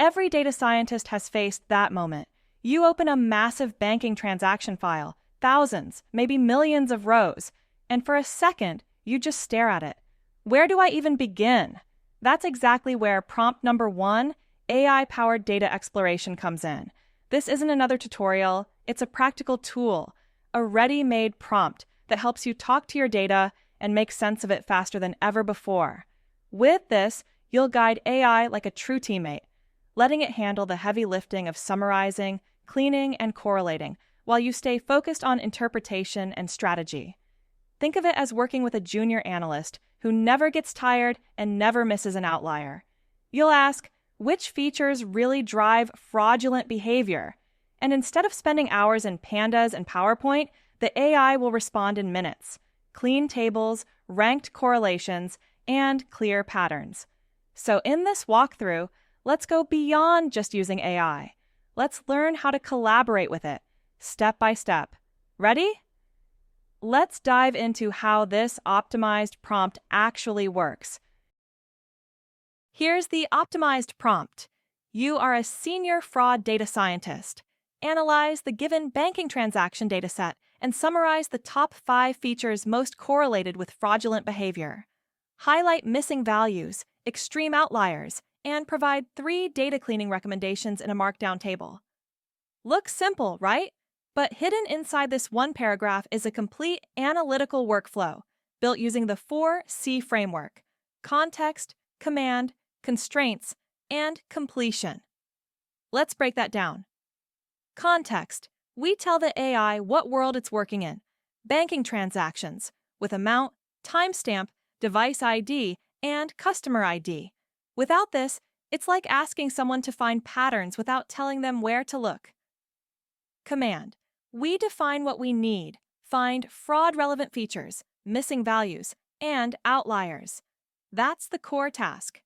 Every data scientist has faced that moment. You open a massive banking transaction file, thousands, maybe millions of rows, and for a second, you just stare at it. Where do I even begin? That's exactly where prompt number 1, AI-powered data exploration, comes in. This isn't another tutorial, it's a practical tool, a ready-made prompt that helps you talk to your data and make sense of it faster than ever before. With this, you'll guide AI like a true teammate, letting it handle the heavy lifting of summarizing, cleaning, and correlating, while you stay focused on interpretation and strategy. Think of it as working with a junior analyst who never gets tired and never misses an outlier. You'll ask, which features really drive fraudulent behavior? And instead of spending hours in pandas and PowerPoint, the AI will respond in minutes. Clean tables, ranked correlations, and clear patterns. So in this walkthrough, let's go beyond just using AI. Let's learn how to collaborate with it, step by step. Ready? Let's dive into how this optimized prompt actually works. Here's the optimized prompt. You are a senior fraud data scientist. Analyze the given banking transaction dataset and summarize the top 5 features most correlated with fraudulent behavior. Highlight missing values, extreme outliers, and provide 3 data cleaning recommendations in a markdown table. Looks simple, right? But hidden inside this one paragraph is a complete analytical workflow built using the 4C framework: context, command, constraints, and completion. Let's break that down. Context. We tell the AI what world it's working in. Banking transactions with amount, timestamp, device ID, and customer ID. Without this, it's like asking someone to find patterns without telling them where to look. Command. We define what we need, find fraud-relevant features, missing values, and outliers. That's the core task.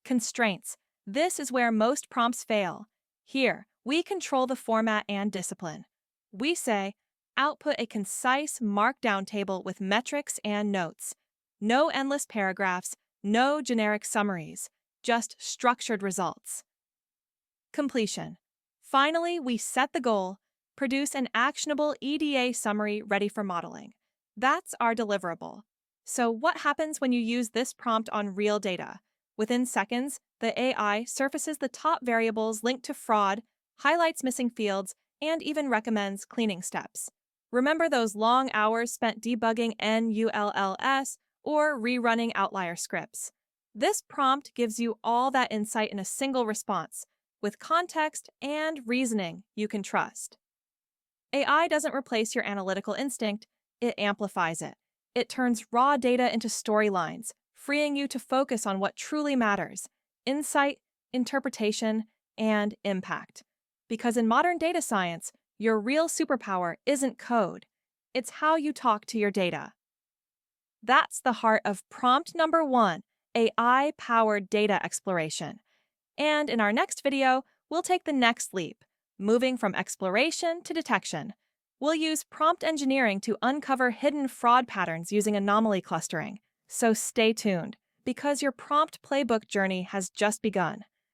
Constraints. This is where most prompts fail. Here, we control the format and discipline. We say, output a concise markdown table with metrics and notes. No endless paragraphs, no generic summaries, just structured results. Completion. Finally, we set the goal, produce an actionable EDA summary ready for modeling. That's our deliverable. So what happens when you use this prompt on real data? Within seconds, the AI surfaces the top variables linked to fraud, highlights missing fields, and even recommends cleaning steps. Remember those long hours spent debugging NULLS or rerunning outlier scripts? This prompt gives you all that insight in a single response, with context and reasoning you can trust. AI doesn't replace your analytical instinct, it amplifies it. It turns raw data into storylines, freeing you to focus on what truly matters: insight, interpretation, and impact. Because in modern data science, your real superpower isn't code, it's how you talk to your data. That's the heart of prompt number 1, AI-powered data exploration. And in our next video, we'll take the next leap, moving from exploration to detection. We'll use prompt engineering to uncover hidden fraud patterns using anomaly clustering. So stay tuned, because your prompt playbook journey has just begun.